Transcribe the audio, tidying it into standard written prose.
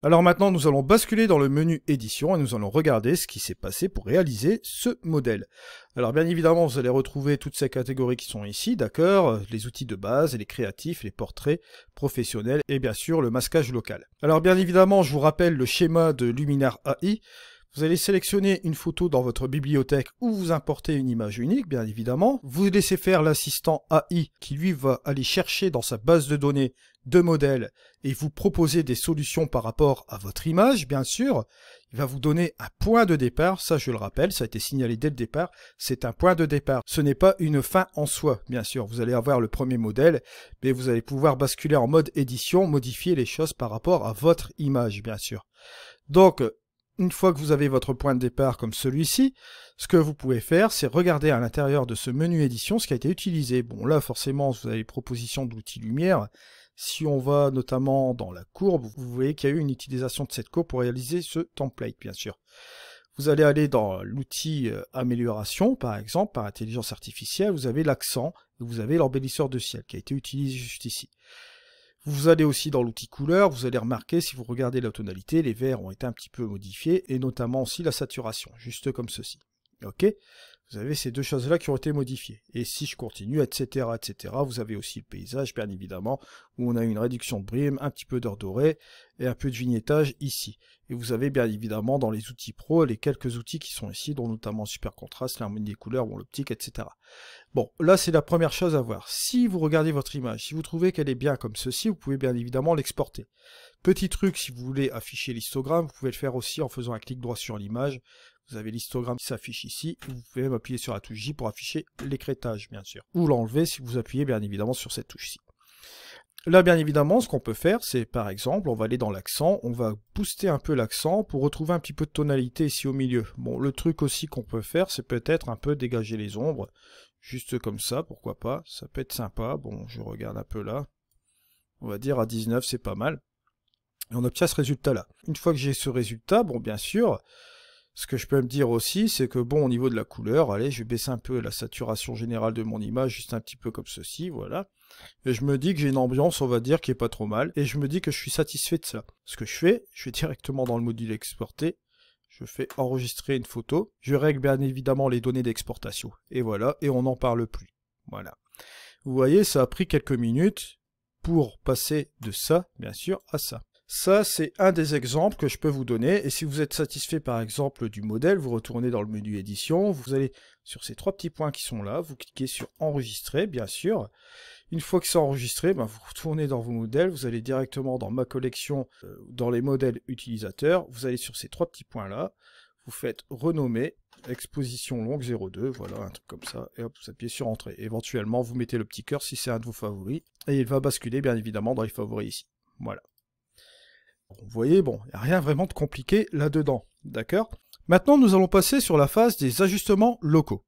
Alors maintenant, nous allons basculer dans le menu édition et nous allons regarder ce qui s'est passé pour réaliser ce modèle. Alors bien évidemment, vous allez retrouver toutes ces catégories qui sont ici, d'accord, les outils de base, les créatifs, les portraits professionnels et bien sûr le masquage local. Alors bien évidemment, je vous rappelle le schéma de Luminar AI. Vous allez sélectionner une photo dans votre bibliothèque ou vous importez une image unique, bien évidemment. Vous laissez faire l'assistant AI qui lui va aller chercher dans sa base de données de modèles et vous proposer des solutions par rapport à votre image, bien sûr. Il va vous donner un point de départ, ça je le rappelle, ça a été signalé dès le départ, c'est un point de départ. Ce n'est pas une fin en soi, bien sûr. Vous allez avoir le premier modèle, mais vous allez pouvoir basculer en mode édition, modifier les choses par rapport à votre image, bien sûr. Donc, une fois que vous avez votre point de départ comme celui-ci, ce que vous pouvez faire, c'est regarder à l'intérieur de ce menu édition ce qui a été utilisé. Bon, là, forcément, vous avez les propositions d'outils lumière. Si on va notamment dans la courbe, vous voyez qu'il y a eu une utilisation de cette courbe pour réaliser ce template, bien sûr. Vous allez aller dans l'outil amélioration, par exemple, par intelligence artificielle, vous avez l'accent, et vous avez l'embellisseur de ciel qui a été utilisé juste ici. Vous allez aussi dans l'outil couleur, vous allez remarquer, si vous regardez la tonalité, les verts ont été un petit peu modifiés, et notamment aussi la saturation, juste comme ceci. Ok? Vous avez ces deux choses-là qui ont été modifiées. Et si je continue, etc., etc., vous avez aussi le paysage, bien évidemment, où on a une réduction de brume, un petit peu d'or doré, et un peu de vignettage ici. Et vous avez bien évidemment dans les outils pro, les quelques outils qui sont ici, dont notamment Super Contrast, l'harmonie des couleurs, bon, l'optique, etc. Bon, là c'est la première chose à voir. Si vous regardez votre image, si vous trouvez qu'elle est bien comme ceci, vous pouvez bien évidemment l'exporter. Petit truc, si vous voulez afficher l'histogramme, vous pouvez le faire aussi en faisant un clic droit sur l'image. Vous avez l'histogramme qui s'affiche ici, vous pouvez même appuyer sur la touche J pour afficher l'écrêtage, bien sûr. Ou l'enlever si vous appuyez bien évidemment sur cette touche-ci. Là, bien évidemment, ce qu'on peut faire, c'est par exemple, on va aller dans l'accent, on va booster un peu l'accent pour retrouver un petit peu de tonalité ici au milieu. Bon, le truc aussi qu'on peut faire, c'est peut-être un peu dégager les ombres, juste comme ça, pourquoi pas, ça peut être sympa. Bon, je regarde un peu là, on va dire à 19, c'est pas mal. Et on obtient ce résultat-là. Une fois que j'ai ce résultat, bon, bien sûr, ce que je peux me dire aussi, c'est que bon, au niveau de la couleur, allez, je vais baisser un peu la saturation générale de mon image, juste un petit peu comme ceci, voilà. Et je me dis que j'ai une ambiance, on va dire, qui est pas trop mal, et je me dis que je suis satisfait de ça. Ce que je vais directement dans le module exporter, je fais enregistrer une photo, je règle bien évidemment les données d'exportation, et voilà, et on n'en parle plus. Voilà. Vous voyez, ça a pris quelques minutes pour passer de ça, bien sûr, à ça. Ça, c'est un des exemples que je peux vous donner. Et si vous êtes satisfait, par exemple, du modèle, vous retournez dans le menu édition, vous allez sur ces trois petits points qui sont là, vous cliquez sur enregistrer, bien sûr. Une fois que c'est enregistré, vous retournez dans vos modèles, vous allez directement dans ma collection, dans les modèles utilisateurs, vous allez sur ces trois petits points là, vous faites renommer, exposition longue 02, voilà, un truc comme ça, et hop, vous appuyez sur entrée. Éventuellement, vous mettez le petit cœur si c'est un de vos favoris, et il va basculer bien évidemment dans les favoris ici. Voilà. Vous voyez, bon, il n'y a rien vraiment de compliqué là-dedans, d'accord? Maintenant, nous allons passer sur la phase des ajustements locaux.